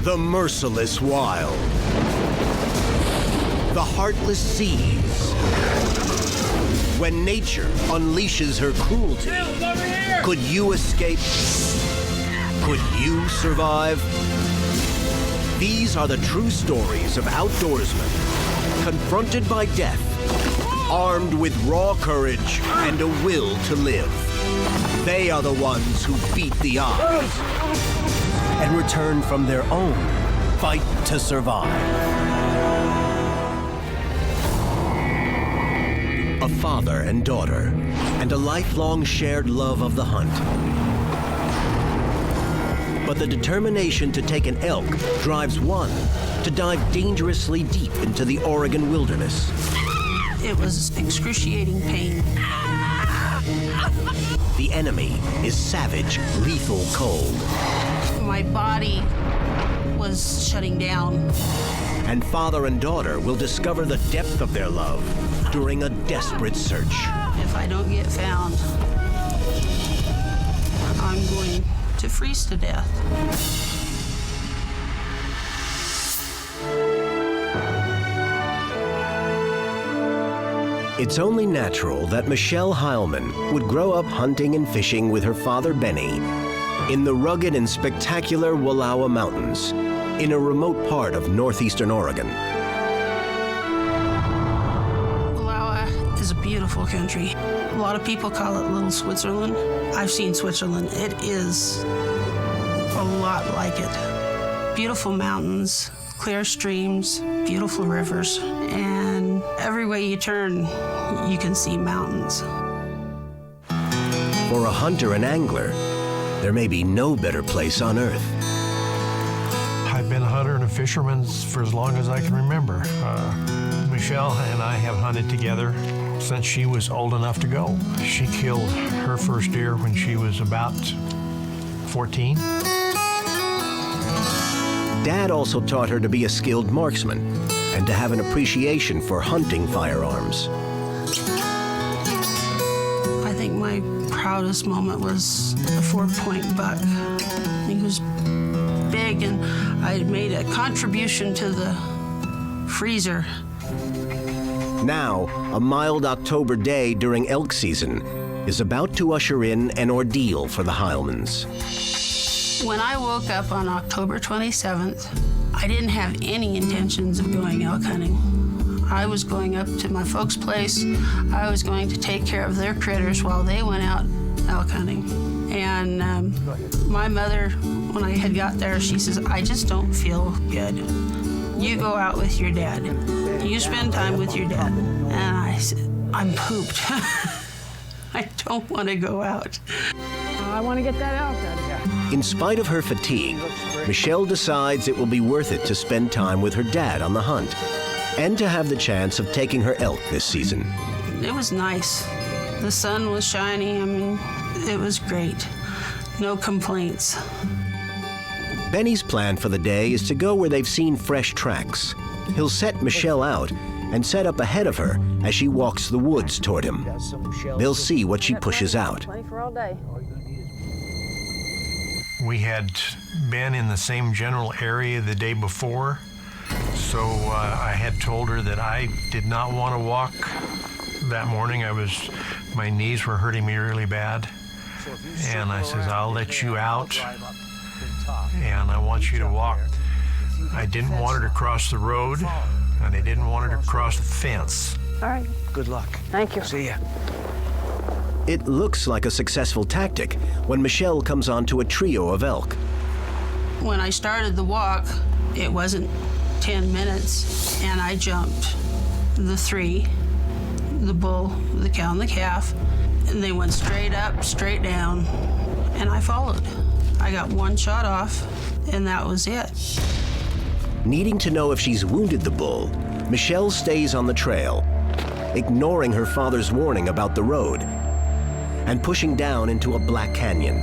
The merciless wild. The heartless seas. When nature unleashes her cruelty, could you escape? Could you survive? These are the true stories of outdoorsmen, confronted by death, armed with raw courage and a will to live. They are the ones who beat the odds and return from their own fight to survive. A father and daughter, and a lifelong shared love of the hunt. But the determination to take an elk drives one to dive dangerously deep into the Oregon wilderness. It was excruciating pain. The enemy is savage, lethal cold. My body was shutting down. And father and daughter will discover the depth of their love during a desperate search. If I don't get found, I'm going to freeze to death. It's only natural that Michelle Heilman would grow up hunting and fishing with her father Benny in the rugged and spectacular Wallowa Mountains in a remote part of northeastern Oregon. Wallowa is a beautiful country. A lot of people call it Little Switzerland. I've seen Switzerland. It is a lot like it. Beautiful mountains, clear streams, beautiful rivers, and every way you turn, you can see mountains. For a hunter and angler, there may be no better place on earth. I've been a hunter and a fisherman for as long as I can remember. Michelle and I have hunted together since she was old enough to go. She killed her first deer when she was about 14. Dad also taught her to be a skilled marksman and to have an appreciation for hunting firearms. I think my proudest moment was the 4-point buck. He was big, and I had made a contribution to the freezer. Now, a mild October day during elk season is about to usher in an ordeal for the Heilmans. When I woke up on October 27th, I didn't have any intentions of going elk hunting. I was going up to my folks' place. I was going to take care of their critters while they went out elk hunting. And my mother, when I had got there, she says, I just don't feel good. You go out with your dad. You spend time with your dad. And I said, I'm pooped. I don't want to go out. I want to get that elk out of here. In spite of her fatigue, Michelle decides it will be worth it to spend time with her dad on the hunt and to have the chance of taking her elk this season. It was nice. The sun was shining. I mean, it was great. No complaints. Benny's plan for the day is to go where they've seen fresh tracks. He'll set Michelle out and set up ahead of her as she walks the woods toward him. They'll see what she pushes out. Plenty for all day. We had been in the same general area the day before, so I had told her that I did not want to walk that morning. My knees were hurting me really bad, and I says, I'll let you out, and I want you to walk. I didn't want her to cross the road, and I didn't want her to cross the fence. All right. Good luck. Thank you. See ya. It looks like a successful tactic when Michelle comes onto a trio of elk. When I started the walk, it wasn't 10 minutes, and I jumped the 3, the bull, the cow, and the calf, and they went straight up, straight down, and I followed. I got one shot off, and that was it. Needing to know if she's wounded the bull, Michelle stays on the trail, ignoring her father's warning about the road, and pushing down into a black canyon.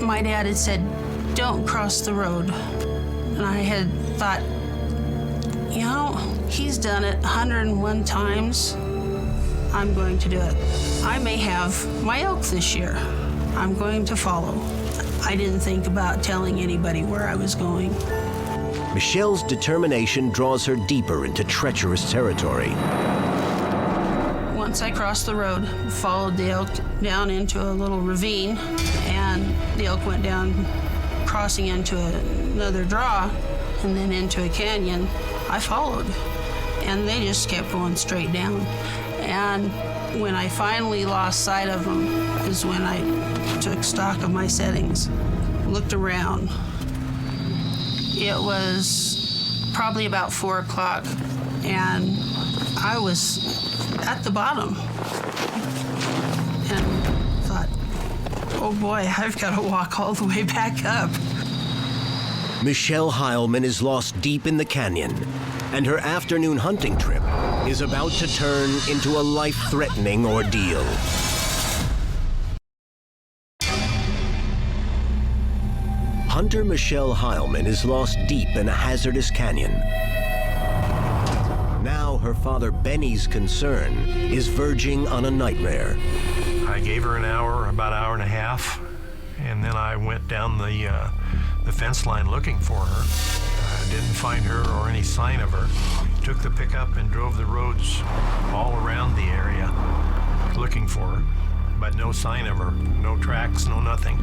My dad had said, don't cross the road. And I had thought, you know, he's done it 101 times. I'm going to do it. I may have my elk this year. I'm going to follow. I didn't think about telling anybody where I was going. Michelle's determination draws her deeper into treacherous territory. Once I crossed the road, followed the elk down into a little ravine, and the elk went down, crossing into another draw, and then into a canyon. I followed, and they just kept going straight down. And when I finally lost sight of them is when I took stock of my settings, looked around. It was probably about 4 o'clock, and I was at the bottom, and thought, oh boy, I've got to walk all the way back up. Michelle Heilman is lost deep in the canyon, and her afternoon hunting trip is about to turn into a life-threatening ordeal. Hunter Michelle Heilman is lost deep in a hazardous canyon. Now her father Benny's concern is verging on a nightmare. I gave her an hour, about an hour and a half, and then I went down the fence line looking for her. I didn't find her or any sign of her. Took the pickup and drove the roads all around the area looking for her, but no sign of her, no tracks, no nothing.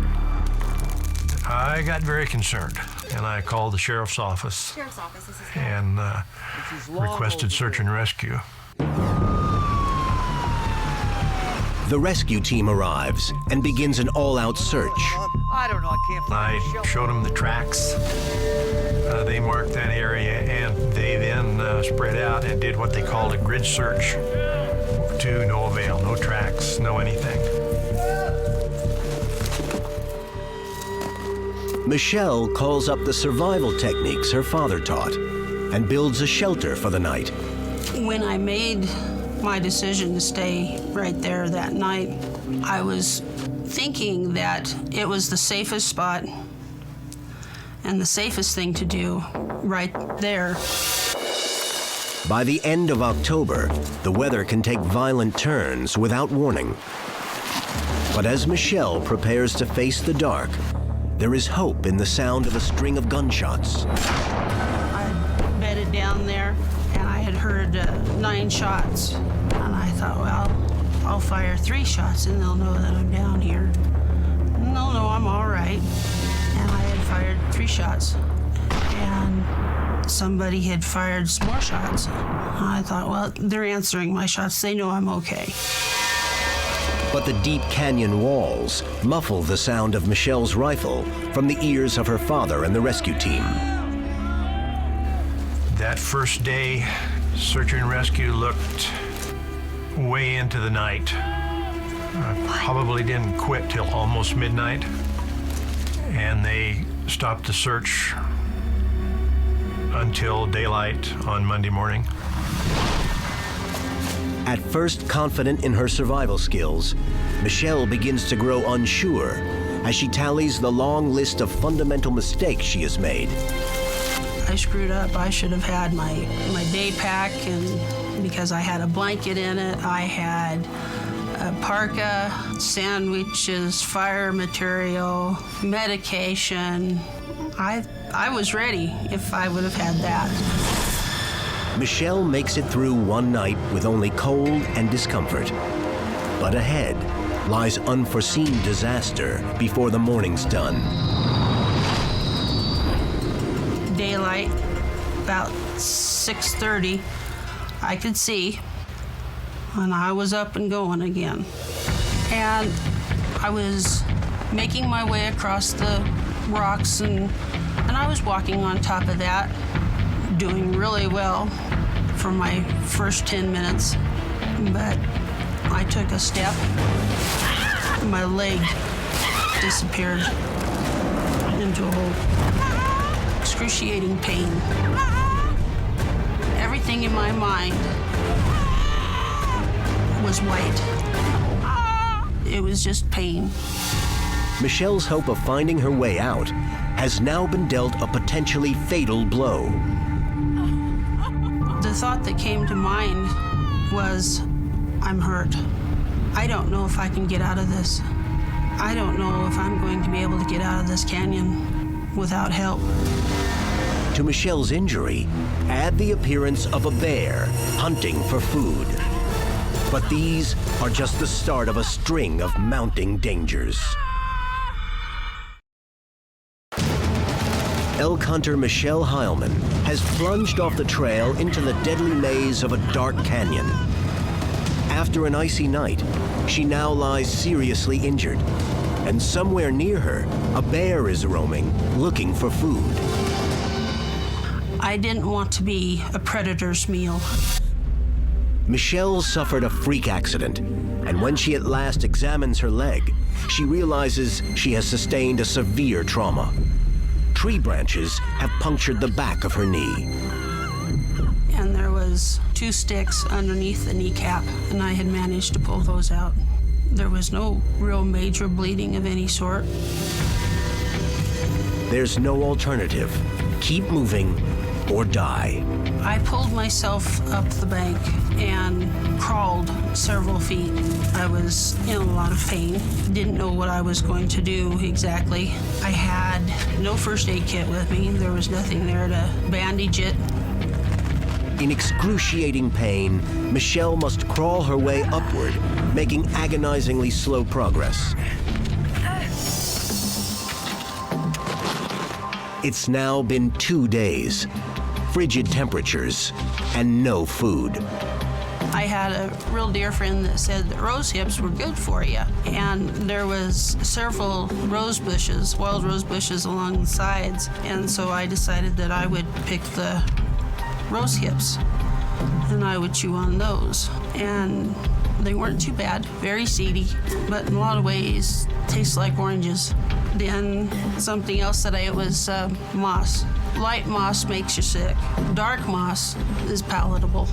I got very concerned, and I called the sheriff's office and requested search and rescue. The rescue team arrives and begins an all-out search. I don't know, I can't find I showed them the tracks. They marked that area, and they then spread out and did what they called a grid search. To no avail, no tracks, no anything. Michelle calls up the survival techniques her father taught and builds a shelter for the night. When I made my decision to stay right there that night, I was thinking that it was the safest spot and the safest thing to do right there. By the end of October, the weather can take violent turns without warning. But as Michelle prepares to face the dark, there is hope in the sound of a string of gunshots. I bedded down there, and I had heard 9 shots. And I thought, well, I'll fire 3 shots, and they'll know that I'm down here. And they'll know I'm all right. And I had fired 3 shots. And somebody had fired some more shots. And I thought, well, they're answering my shots. They know I'm okay. But the deep canyon walls muffle the sound of Michelle's rifle from the ears of her father and the rescue team. That first day, search and rescue looked way into the night. I probably didn't quit till almost midnight, and they stopped the search until daylight on Monday morning. At first confident in her survival skills, Michelle begins to grow unsure as she tallies the long list of fundamental mistakes she has made. I screwed up. I should have had my day pack, and because I had a blanket in it, I had a parka, sandwiches, fire material, medication. I was ready if I would have had that. Michelle makes it through one night with only cold and discomfort. But ahead lies unforeseen disaster before the morning's done. Daylight, about 6:30, I could see, and I was up and going again. And I was making my way across the rocks, and I was walking on top of that, doing really well for my first 10 minutes, but I took a step, my leg disappeared into a hole. Excruciating pain. Everything in my mind was white. It was just pain. Michelle's hope of finding her way out has now been dealt a potentially fatal blow. The thought that came to mind was, I'm hurt. I don't know if I can get out of this. I don't know if I'm going to be able to get out of this canyon without help. To Michelle's injury, add the appearance of a bear hunting for food. But these are just the start of a string of mounting dangers. Elk hunter Michelle Heilman has plunged off the trail into the deadly maze of a dark canyon. After an icy night, she now lies seriously injured. And somewhere near her, a bear is roaming, looking for food. I didn't want to be a predator's meal. Michelle suffered a freak accident, and when she at last examines her leg, she realizes she has sustained a severe trauma. Tree branches have punctured the back of her knee. And there was 2 sticks underneath the kneecap, and I had managed to pull those out. There was no real major bleeding of any sort. There's no alternative. Keep moving or die. I pulled myself up the bank and crawled several feet. I was in a lot of pain. Didn't know what I was going to do exactly. I had no first aid kit with me. There was nothing there to bandage it. In excruciating pain, Michelle must crawl her way upward, making agonizingly slow progress. It's now been 2 days, frigid temperatures, and no food. I had a real dear friend that said that rose hips were good for you. And there was several rose bushes, wild rose bushes along the sides. And so I decided that I would pick the rose hips and I would chew on those. And they weren't too bad, very seedy, but in a lot of ways taste like oranges. Then something else that I ate was moss. Light moss makes you sick. Dark moss is palatable.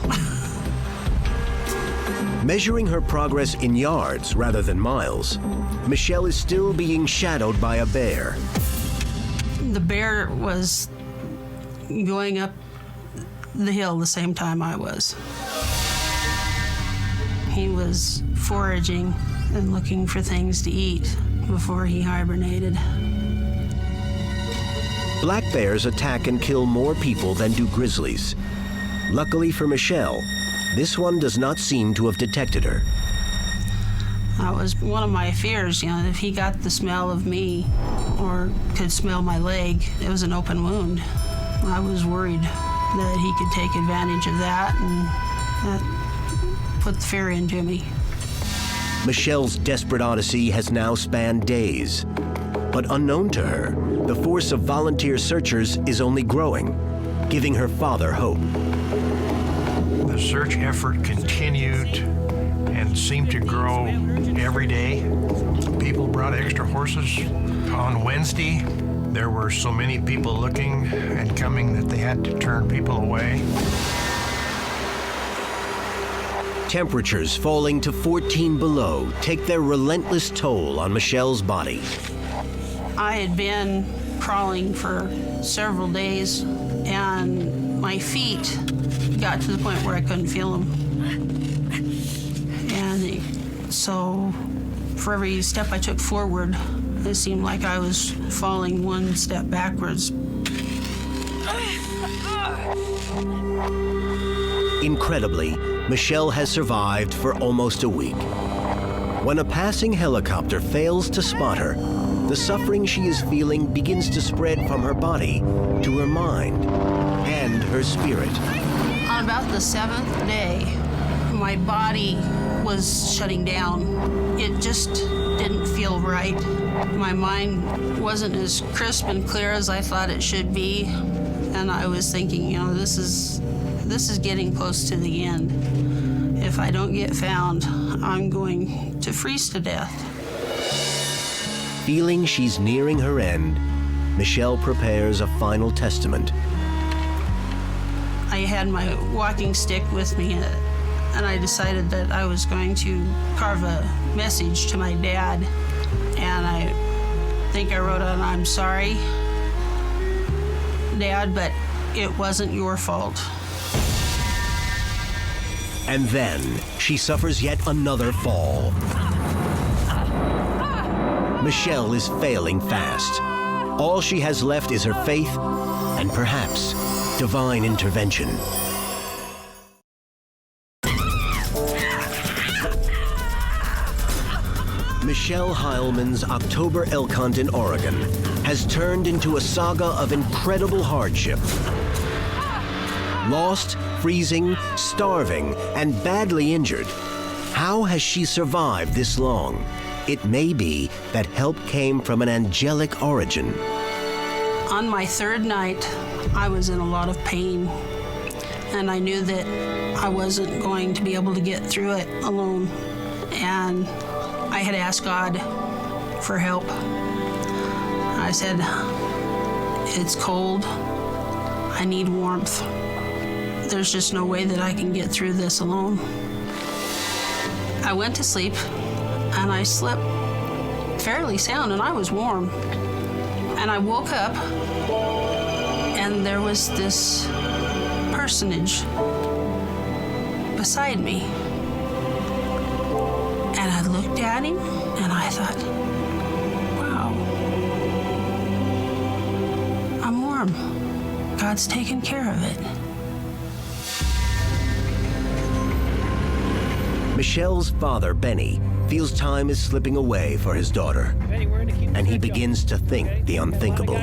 Measuring her progress in yards rather than miles, Michelle is still being shadowed by a bear. The bear was going up the hill the same time I was. He was foraging and looking for things to eat before he hibernated. Black bears attack and kill more people than do grizzlies. Luckily for Michelle, this one does not seem to have detected her. That was one of my fears, you know, if he got the smell of me or could smell my leg, it was an open wound. I was worried that he could take advantage of that, and that put the fear into me. Michelle's desperate odyssey has now spanned days. But unknown to her, the force of volunteer searchers is only growing, giving her father hope. The search effort continued and seemed to grow every day. People brought extra horses. On Wednesday, there were so many people looking and coming that they had to turn people away. Temperatures falling to 14 below take their relentless toll on Michelle's body. I had been crawling for several days, and my feet got to the point where I couldn't feel them. And so for every step I took forward, it seemed like I was falling one step backwards. Incredibly, Michelle has survived for almost a week. When a passing helicopter fails to spot her, the suffering she is feeling begins to spread from her body to her mind and her spirit. On about the 7th day, my body was shutting down. It just didn't feel right. My mind wasn't as crisp and clear as I thought it should be. And I was thinking, you know, this is getting close to the end. If I don't get found, I'm going to freeze to death. Feeling she's nearing her end, Michelle prepares a final testament. I had my walking stick with me, and I decided that I was going to carve a message to my dad. And I think I wrote on, "I'm sorry, Dad, but it wasn't your fault." And then she suffers yet another fall. Michelle is failing fast. All she has left is her faith and perhaps divine intervention. Michelle Heilman's October elk hunt in Oregon has turned into a saga of incredible hardship. Lost, freezing, starving, and badly injured. How has she survived this long? It may be that help came from an angelic origin. On my third night, I was in a lot of pain, and I knew that I wasn't going to be able to get through it alone. And I had asked God for help. I said, it's cold, I need warmth. There's just no way that I can get through this alone. I went to sleep, and I slept fairly sound, and I was warm. And I woke up, and there was this personage beside me. And I looked at him, and I thought, wow, I'm warm. God's taking care of it. Michelle's father, Benny, feels time is slipping away for his daughter, and he begins to think the unthinkable.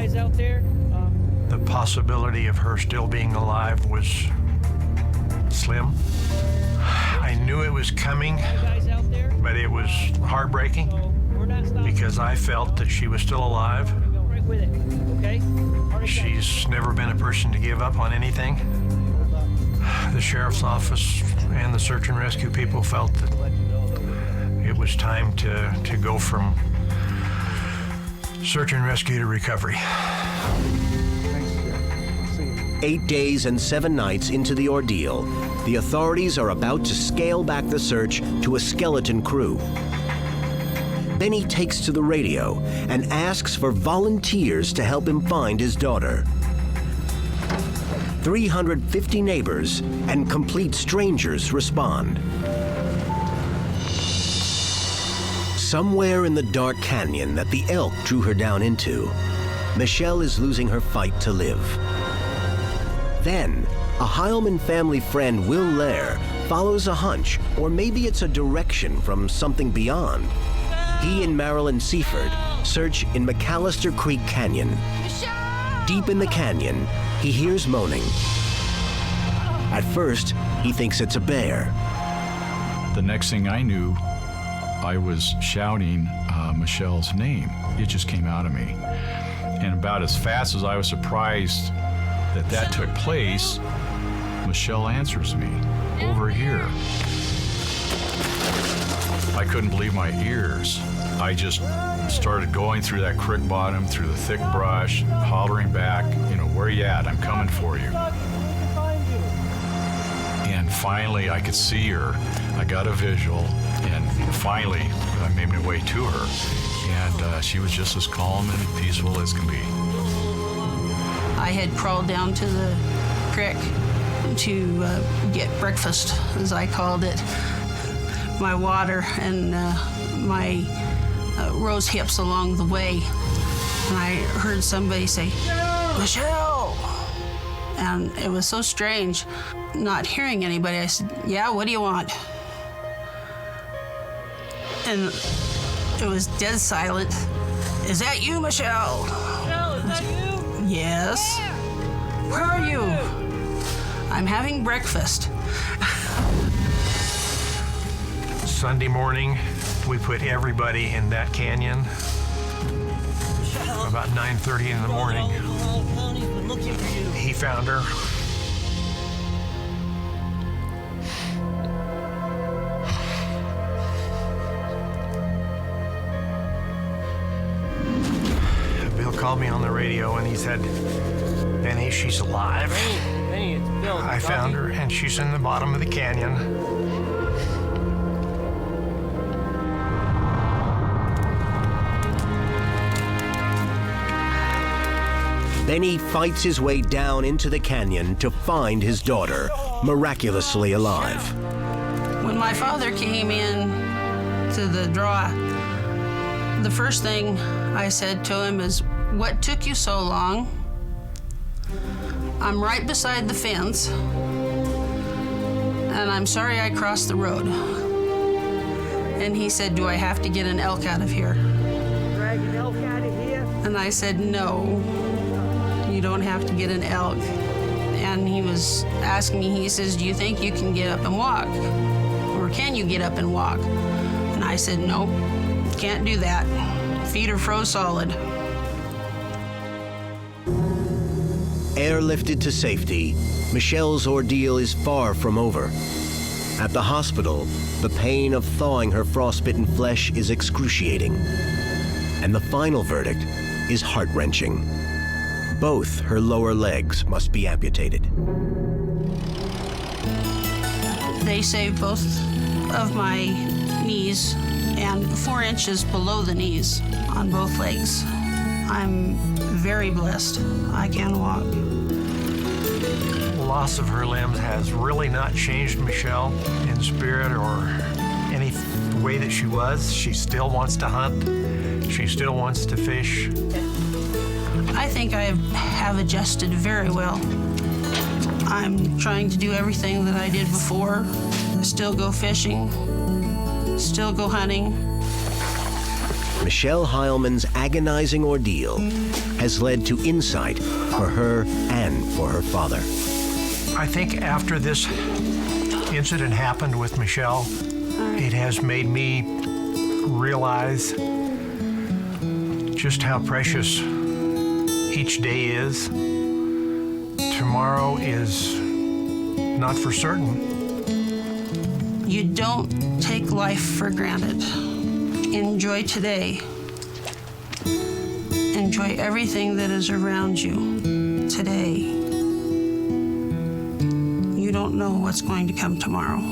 The possibility of her still being alive was slim. I knew it was coming, but it was heartbreaking because I felt that she was still alive. She's never been a person to give up on anything. The sheriff's office and the search and rescue people felt that it was time to go from search and rescue to recovery. 8 days and 7 nights into the ordeal, the authorities are about to scale back the search to a skeleton crew. Benny takes to the radio and asks for volunteers to help him find his daughter. 350 neighbors and complete strangers respond. Somewhere in the dark canyon that the elk drew her down into, Michelle is losing her fight to live. Then, a Heilman family friend, Will Lair, follows a hunch, or maybe it's a direction from something beyond. He and Marilyn Seaford search in McAllister Creek Canyon. Deep in the canyon, he hears moaning. At first, he thinks it's a bear. The next thing I knew, I was shouting Michelle's name. It just came out of me. And about as fast as I was surprised that took place, Michelle answers me, over here. I couldn't believe my ears. I just started going through that creek bottom, through the thick brush, hollering back, where you at? I'm coming for you. And finally, I could see her. I got a visual, and finally, I made my way to her. And she was just as calm and peaceful as can be. I had crawled down to the creek to get breakfast, as I called it, my water and my rose hips along the way. And I heard somebody say, Michelle! And it was so strange not hearing anybody. I said, yeah, what do you want? And it was dead silent. Is that you, Michelle? Michelle, is that you? Yes. Where are you? I'm having breakfast. Sunday morning, we put everybody in that canyon. About 9:30 in the morning, he found her. Bill called me on the radio and he said, Benny, she's alive. Benny, it's Bill. I found her and she's in the bottom of the canyon. Benny fights his way down into the canyon to find his daughter, miraculously alive. When my father came in to the draw, The first thing I said to him is, "What took you so long? I'm right beside the fence, and I'm sorry I crossed the road." And he said, "Do I have to get an elk out of here?" Drag an elk out of here? And I said, "No, you don't have to get an elk." And he was asking me, he says, "Do you think you can get up and walk? Or can you get up and walk?" And I said, "Nope, can't do that. Feet are froze solid." Airlifted to safety, Michelle's ordeal is far from over. At the hospital, the pain of thawing her frostbitten flesh is excruciating. And the final verdict is heart-wrenching. Both her lower legs must be amputated. They saved both of my knees and 4 inches below the knees on both legs. I'm very blessed. I can walk. Loss of her limbs has really not changed Michelle in spirit or any way that she was. She still wants to hunt. She still wants to fish. I think I have adjusted very well. I'm trying to do everything that I did before. Still go fishing, still go hunting. Michelle Heilman's agonizing ordeal has led to insight for her and for her father. I think after this incident happened with Michelle, it has made me realize just how precious each day is. Tomorrow is not for certain. You don't take life for granted. Enjoy today. Enjoy everything that is around you today. You don't know what's going to come tomorrow.